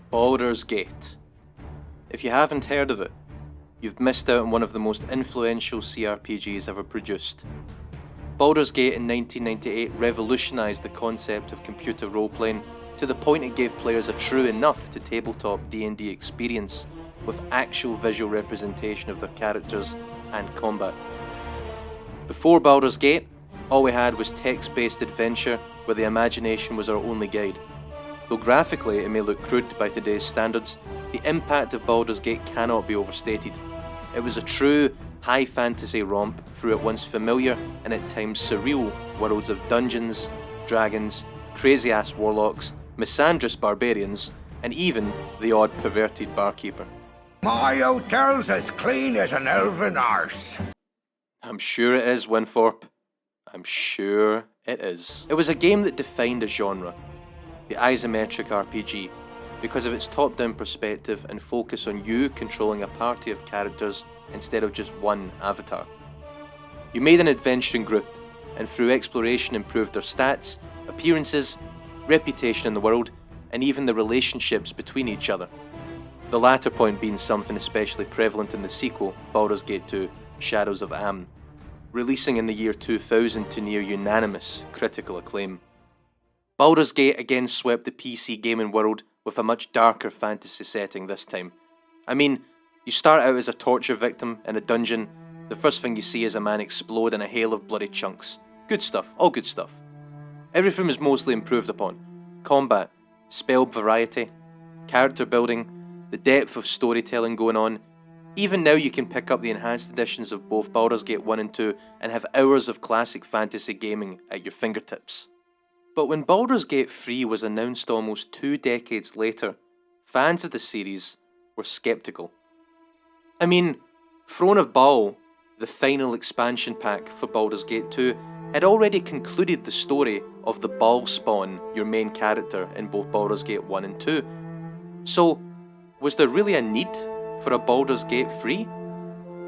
Baldur's Gate. If you haven't heard of it, you've missed out on one of the most influential CRPGs ever produced. Baldur's Gate in 1998 revolutionised the concept of computer role-playing to the point it gave players a true enough to tabletop D&D experience with actual visual representation of their characters and combat. Before Baldur's Gate, all we had was text-based adventure where the imagination was our only guide. Though graphically it may look crude by today's standards, the impact of Baldur's Gate cannot be overstated. It was a true high fantasy romp through at once familiar and at times surreal worlds of dungeons, dragons, crazy-ass warlocks, misandrous barbarians, and even the odd perverted barkeeper. My hotel's as clean as an elven arse. I'm sure it is, Winthorpe. I'm sure it is. It was a game that defined a genre, the isometric RPG, because of its top-down perspective and focus on you controlling a party of characters instead of just one avatar. You made an adventuring group, and through exploration improved their stats, appearances, reputation in the world, and even the relationships between each other. The latter point being something especially prevalent in the sequel, Baldur's Gate 2, Shadows of Amn, releasing in the year 2000 to near unanimous critical acclaim. Baldur's Gate again swept the PC gaming world with a much darker fantasy setting this time. I mean, you start out as a torture victim in a dungeon, the first thing you see is a man explode in a hail of bloody chunks. Good stuff, all good stuff. Everything was mostly improved upon. Combat, spell variety, character building, the depth of storytelling going on. Even now you can pick up the enhanced editions of both Baldur's Gate 1 and 2 and have hours of classic fantasy gaming at your fingertips. But when Baldur's Gate 3 was announced almost 2 decades later, fans of the series were skeptical. I mean, Throne of Baal, the final expansion pack for Baldur's Gate 2, had already concluded the story of the Baal spawn, your main character in both Baldur's Gate 1 and 2. So, was there really a need for a Baldur's Gate 3?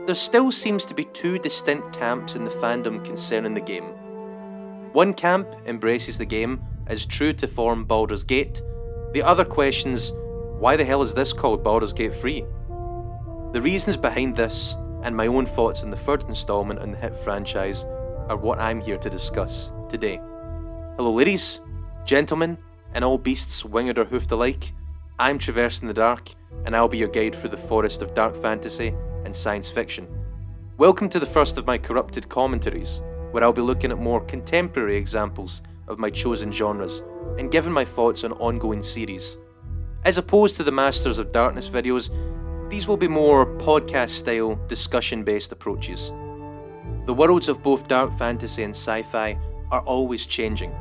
There still seems to be 2 distinct camps in the fandom concerning the game. One camp embraces the game as true to form Baldur's Gate. The other questions, why the hell is this called Baldur's Gate 3? The reasons behind this, and my own thoughts on the third installment in the hit franchise, are what I'm here to discuss today. Hello ladies, gentlemen, and all beasts winged or hoofed alike. I'm Traversing the Dark, and I'll be your guide through the forest of dark fantasy and science fiction. Welcome to the first of my corrupted commentaries, where I'll be looking at more contemporary examples of my chosen genres, and giving my thoughts on ongoing series. As opposed to the Masters of Darkness videos, these will be more podcast-style, discussion-based approaches. The worlds of both dark fantasy and sci-fi are always changing,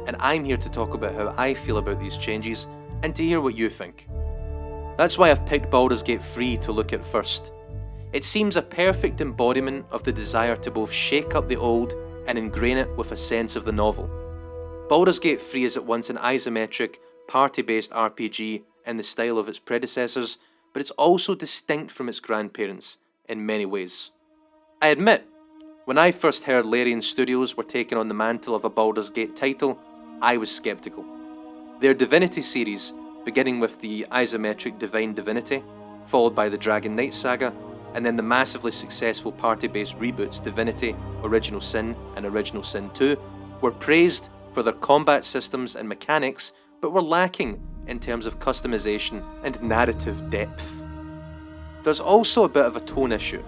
and I'm here to talk about how I feel about these changes and to hear what you think. That's why I've picked Baldur's Gate 3 to look at first. It seems a perfect embodiment of the desire to both shake up the old and ingrain it with a sense of the novel. Baldur's Gate 3 is at once an isometric, party-based RPG in the style of its predecessors, but it's also distinct from its grandparents in many ways. I admit, when I first heard Larian Studios were taking on the mantle of a Baldur's Gate title, I was skeptical. Their Divinity series, beginning with the isometric Divine Divinity, followed by the Dragon Knight saga, and then the massively successful party-based reboots Divinity, Original Sin, and Original Sin 2, were praised for their combat systems and mechanics, but were lacking in terms of customization and narrative depth. There's also a bit of a tone issue.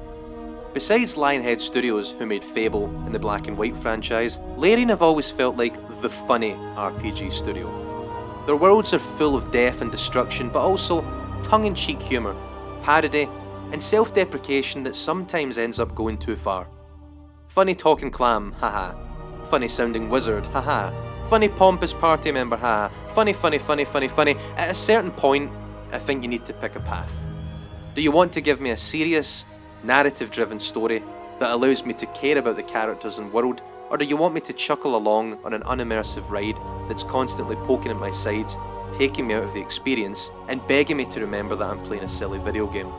Besides Lionhead Studios, who made Fable and the Black and White franchise, Larian have always felt like the funny RPG studio. Their worlds are full of death and destruction, but also tongue-in-cheek humour, parody, and self-deprecation that sometimes ends up going too far. Funny talking clam, haha. Funny sounding wizard, haha. Funny pompous party member, haha. Funny. At a certain point, I think you need to pick a path. Do you want to give me a serious, narrative-driven story that allows me to care about the characters and world, or do you want me to chuckle along on an unimmersive ride that's constantly poking at my sides, taking me out of the experience, and begging me to remember that I'm playing a silly video game?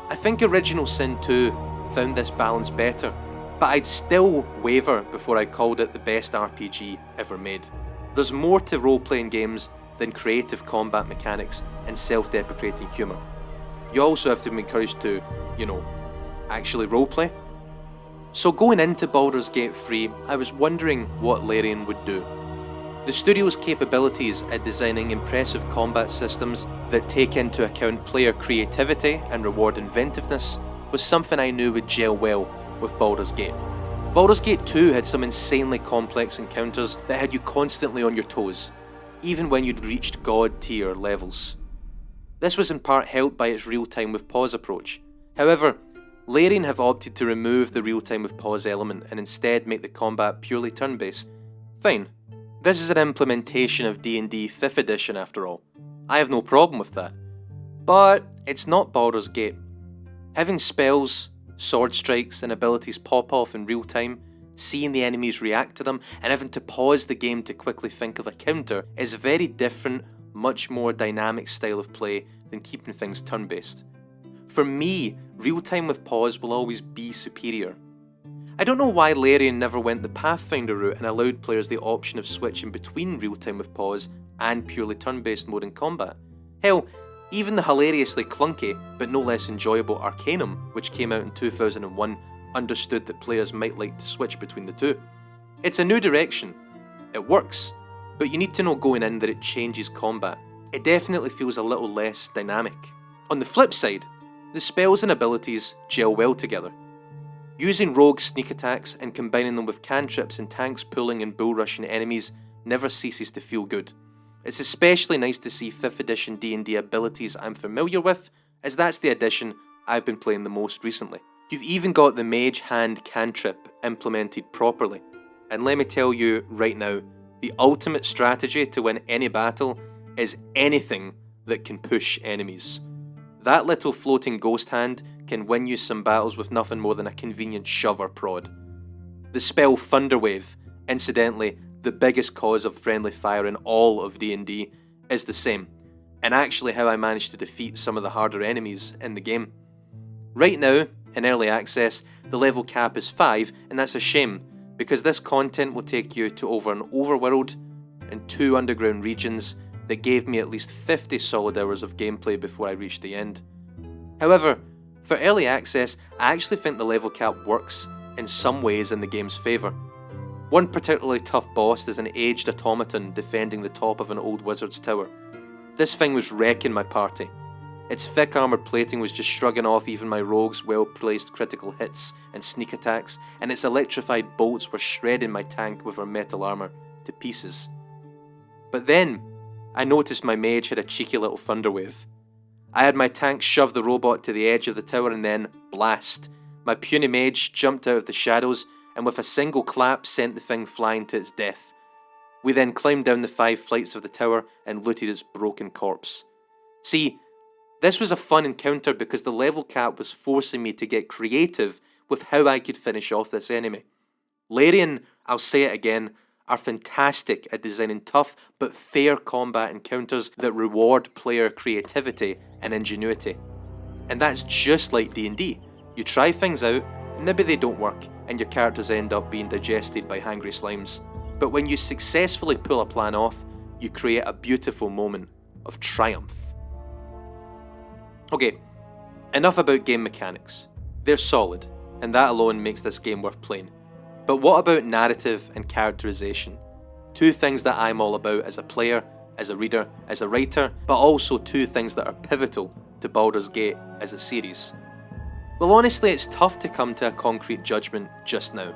I think Original Sin 2 found this balance better, but I'd still waver before I called it the best RPG ever made. There's more to role-playing games than creative combat mechanics and self-deprecating humour. You also have to be encouraged to, actually roleplay. So going into Baldur's Gate 3, I was wondering what Larian would do. The studio's capabilities at designing impressive combat systems that take into account player creativity and reward inventiveness was something I knew would gel well with Baldur's Gate. Baldur's Gate 2 had some insanely complex encounters that had you constantly on your toes, even when you'd reached god tier levels. This was in part helped by its real-time with pause approach. However, Larian have opted to remove the real-time with pause element and instead make the combat purely turn-based. Fine. This is an implementation of D&D 5th edition after all. I have no problem with that. But it's not Baldur's Gate. Having spells, sword strikes and abilities pop off in real time, seeing the enemies react to them, and having to pause the game to quickly think of a counter is a very different, much more dynamic style of play than keeping things turn-based. For me, real time with pause will always be superior. I don't know why Larian never went the Pathfinder route and allowed players the option of switching between real time with pause and purely turn-based mode in combat. Hell, even the hilariously clunky, but no less enjoyable Arcanum, which came out in 2001, understood that players might like to switch between the two. It's a new direction. It works, but you need to know going in that it changes combat. It definitely feels a little less dynamic. On the flip side, the spells and abilities gel well together. Using rogue sneak attacks and combining them with cantrips and tanks pulling and bull rushing enemies never ceases to feel good. It's especially nice to see 5th edition D&D abilities I'm familiar with, as that's the edition I've been playing the most recently. You've even got the Mage Hand cantrip implemented properly. And let me tell you right now, the ultimate strategy to win any battle is anything that can push enemies. That little floating ghost hand can win you some battles with nothing more than a convenient shove or prod. The spell Thunderwave, incidentally the biggest cause of friendly fire in all of D&D, is the same, and actually how I managed to defeat some of the harder enemies in the game. Right now, in early access, the level cap is 5, and that's a shame, because this content will take you to over an overworld and 2 underground regions that gave me at least 50 solid hours of gameplay before I reached the end. However, for early access, I actually think the level cap works in some ways in the game's favour. One particularly tough boss is an aged automaton defending the top of an old wizard's tower. This thing was wrecking my party. Its thick armoured plating was just shrugging off even my rogue's well-placed critical hits and sneak attacks, and its electrified bolts were shredding my tank with her metal armour to pieces. But then, I noticed my mage had a cheeky little thunderwave. I had my tank shove the robot to the edge of the tower and then blast. My puny mage jumped out of the shadows and with a single clap sent the thing flying to its death. We then climbed down the 5 flights of the tower and looted its broken corpse. See, this was a fun encounter because the level cap was forcing me to get creative with how I could finish off this enemy. Larian, I'll say it again, are fantastic at designing tough but fair combat encounters that reward player creativity and ingenuity. And that's just like D&D. You try things out, and maybe they don't work, and your characters end up being digested by hangry slimes. But when you successfully pull a plan off, you create a beautiful moment of triumph. Okay, enough about game mechanics. They're solid, and that alone makes this game worth playing. But what about narrative and characterization? 2 things that I'm all about as a player, as a reader, as a writer, but also 2 things that are pivotal to Baldur's Gate as a series. Well, honestly, it's tough to come to a concrete judgment just now.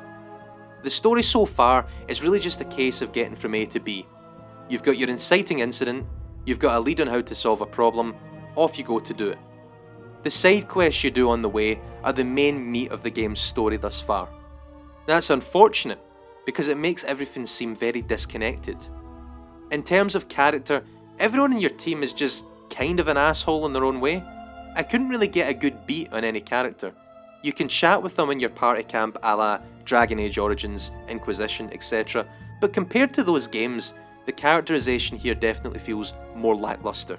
The story so far is really just a case of getting from A to B. You've got your inciting incident, you've got a lead on how to solve a problem, off you go to do it. The side quests you do on the way are the main meat of the game's story thus far. That's unfortunate, because it makes everything seem very disconnected. In terms of character, everyone in your team is just kind of an asshole in their own way. I couldn't really get a good beat on any character. You can chat with them in your party camp a la Dragon Age Origins, Inquisition, etc., but compared to those games, the characterization here definitely feels more lackluster.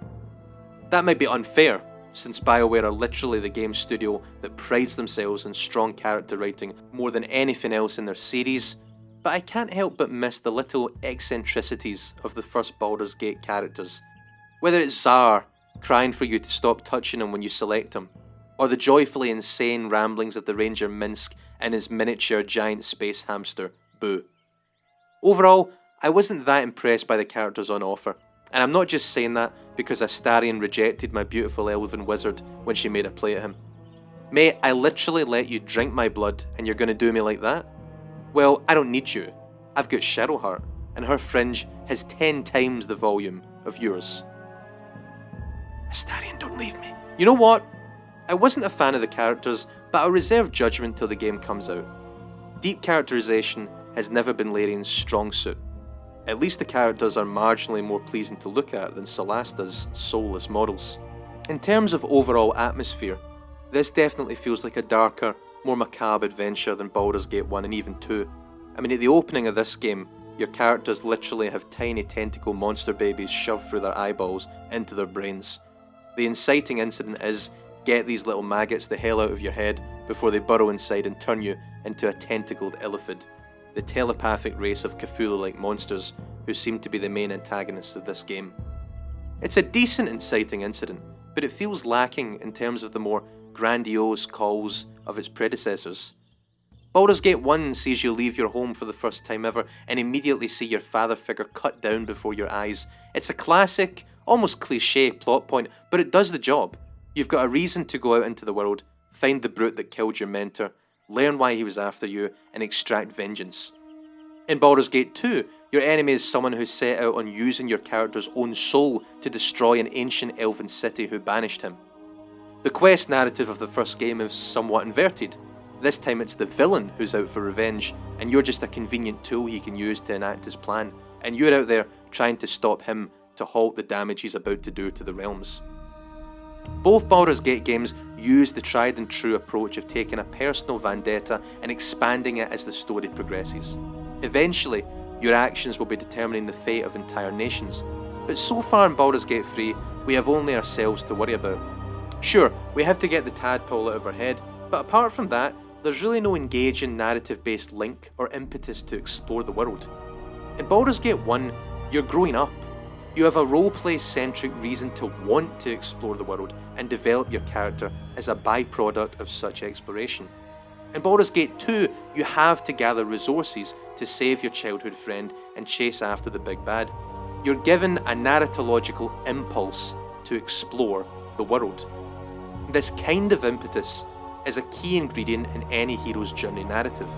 That might be unfair, since BioWare are literally the game studio that prides themselves on strong character writing more than anything else in their series, but I can't help but miss the little eccentricities of the first Baldur's Gate characters. Whether it's Zar crying for you to stop touching him when you select him, or the joyfully insane ramblings of the Ranger Minsk and his miniature giant space hamster, Boo. Overall, I wasn't that impressed by the characters on offer, and I'm not just saying that because Astarion rejected my beautiful elven wizard when she made a play at him. Mate, I literally let you drink my blood and you're gonna do me like that? Well, I don't need you. I've got Shadowheart, and her fringe has 10 times the volume of yours. Astarion, don't leave me. You know what? I wasn't a fan of the characters, but I'll reserve judgment till the game comes out. Deep characterization has never been Larian's strong suit. At least the characters are marginally more pleasing to look at than Solasta's soulless models. In terms of overall atmosphere, this definitely feels like a darker, more macabre adventure than Baldur's Gate 1 and even 2. I mean, at the opening of this game, your characters literally have tiny tentacle monster babies shoved through their eyeballs into their brains. The inciting incident is, get these little maggots the hell out of your head before they burrow inside and turn you into a tentacled illithid, the telepathic race of Cthulhu-like monsters who seem to be the main antagonists of this game. It's a decent inciting incident, but it feels lacking in terms of the more grandiose calls of its predecessors. Baldur's Gate 1 sees you leave your home for the first time ever and immediately see your father figure cut down before your eyes. It's a classic, almost cliché plot point, but it does the job. You've got a reason to go out into the world, find the brute that killed your mentor, learn why he was after you, and extract vengeance. In Baldur's Gate 2, your enemy is someone who set out on using your character's own soul to destroy an ancient elven city who banished him. The quest narrative of the first game is somewhat inverted. This time it's the villain who's out for revenge, and you're just a convenient tool he can use to enact his plan, and you're out there trying to stop him to halt the damage he's about to do to the realms. Both Baldur's Gate games use the tried and true approach of taking a personal vendetta and expanding it as the story progresses. Eventually, your actions will be determining the fate of entire nations, but so far in Baldur's Gate 3, we have only ourselves to worry about. Sure, we have to get the tadpole out of our head, but apart from that, there's really no engaging narrative-based link or impetus to explore the world. In Baldur's Gate 1, you're growing up. You have a roleplay-centric reason to want to explore the world and develop your character as a byproduct of such exploration. In Baldur's Gate 2, you have to gather resources to save your childhood friend and chase after the big bad. You're given a narratological impulse to explore the world. This kind of impetus is a key ingredient in any hero's journey narrative,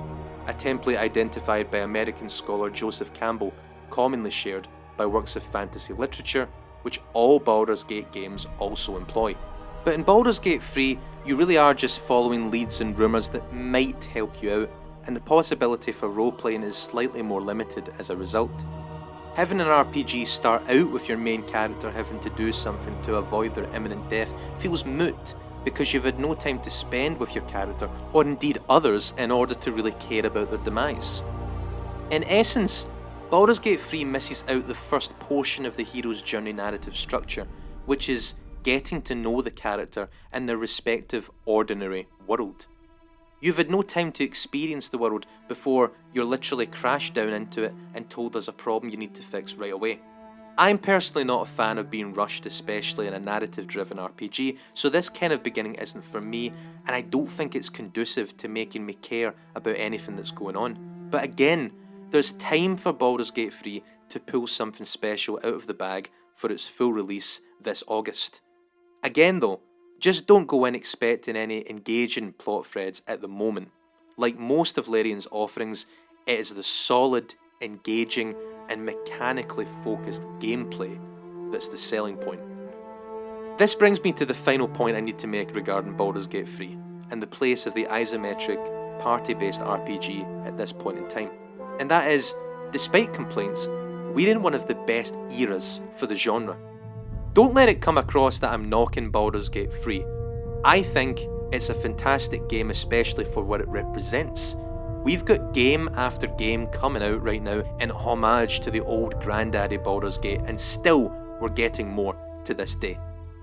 a template identified by American scholar Joseph Campbell, commonly shared by works of fantasy literature, which all Baldur's Gate games also employ. But in Baldur's Gate 3, you really are just following leads and rumours that might help you out, and the possibility for roleplaying is slightly more limited as a result. Having an RPG start out with your main character having to do something to avoid their imminent death feels moot, because you've had no time to spend with your character, or indeed others, in order to really care about their demise. In essence, Baldur's Gate 3 misses out the first portion of the hero's journey narrative structure, which is getting to know the character and their respective ordinary world. You've had no time to experience the world before you're literally crashed down into it and told there's a problem you need to fix right away. I'm personally not a fan of being rushed, especially in a narrative-driven RPG, so this kind of beginning isn't for me, and I don't think it's conducive to making me care about anything that's going on. But again, there's time for Baldur's Gate 3 to pull something special out of the bag for its full release this August. Again though, just don't go in expecting any engaging plot threads at the moment. Like most of Larian's offerings, it is the solid, engaging, and mechanically focused gameplay that's the selling point. This brings me to the final point I need to make regarding Baldur's Gate 3, and the place of the isometric, party-based RPG at this point in time. And that is, despite complaints, we're in one of the best eras for the genre. Don't let it come across that I'm knocking Baldur's Gate 3. I think it's a fantastic game, especially for what it represents. We've got game after game coming out right now in homage to the old granddaddy Baldur's Gate, and still we're getting more to this day.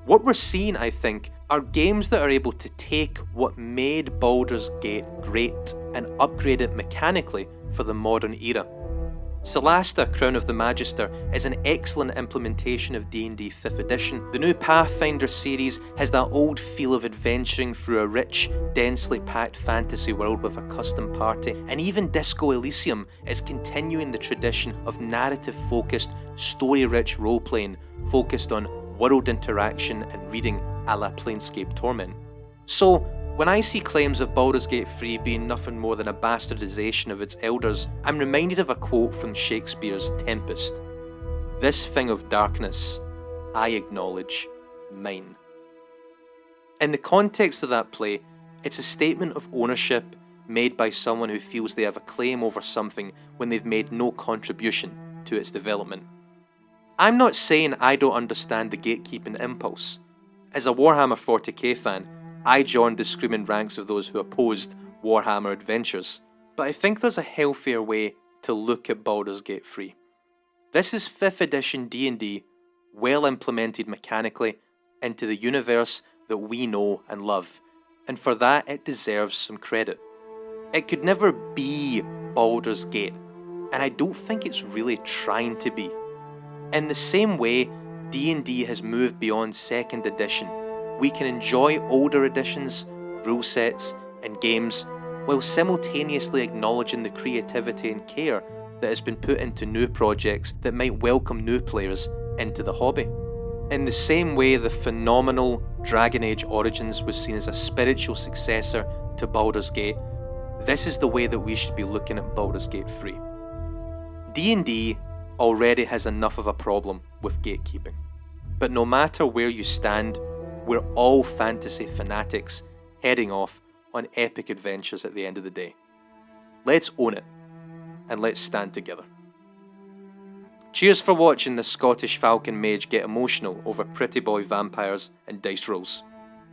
What we're seeing, I think, are games that are able to take what made Baldur's Gate great and upgrade it mechanically for the modern era. Solasta, Crown of the Magister, is an excellent implementation of D&D 5th edition. The new Pathfinder series has that old feel of adventuring through a rich, densely packed fantasy world with a custom party, and even Disco Elysium is continuing the tradition of narrative-focused, story-rich role-playing focused on world interaction and reading a la Planescape Torment. So, when I see claims of Baldur's Gate 3 being nothing more than a bastardization of its elders, I'm reminded of a quote from Shakespeare's Tempest. "This thing of darkness, I acknowledge, mine." In the context of that play, it's a statement of ownership made by someone who feels they have a claim over something when they've made no contribution to its development. I'm not saying I don't understand the gatekeeping impulse. As a Warhammer 40k fan, I joined the screaming ranks of those who opposed Warhammer Adventures, but I think there's a healthier way to look at Baldur's Gate 3. This is 5th edition D&D, well implemented mechanically, into the universe that we know and love, and for that it deserves some credit. It could never be Baldur's Gate, and I don't think it's really trying to be. In the same way, D&D has moved beyond 2nd edition. We can enjoy older editions, rule sets, and games while simultaneously acknowledging the creativity and care that has been put into new projects that might welcome new players into the hobby. In the same way the phenomenal Dragon Age Origins was seen as a spiritual successor to Baldur's Gate, this is the way that we should be looking at Baldur's Gate 3. D&D already has enough of a problem with gatekeeping, but no matter where you stand, we're all fantasy fanatics heading off on epic adventures at the end of the day. Let's own it, and let's stand together. Cheers for watching the Scottish Falcon Mage get emotional over pretty boy vampires and dice rolls.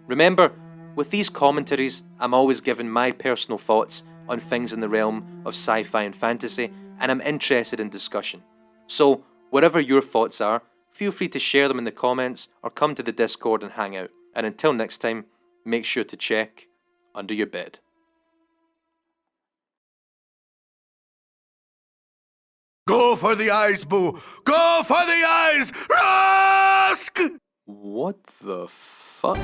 Remember, with these commentaries, I'm always giving my personal thoughts on things in the realm of sci-fi and fantasy, and I'm interested in discussion. So, whatever your thoughts are, feel free to share them in the comments or come to the Discord and hang out. And until next time, make sure to check under your bed. Go for the eyes, Boo! Go for the eyes! Rusk! What the fuck?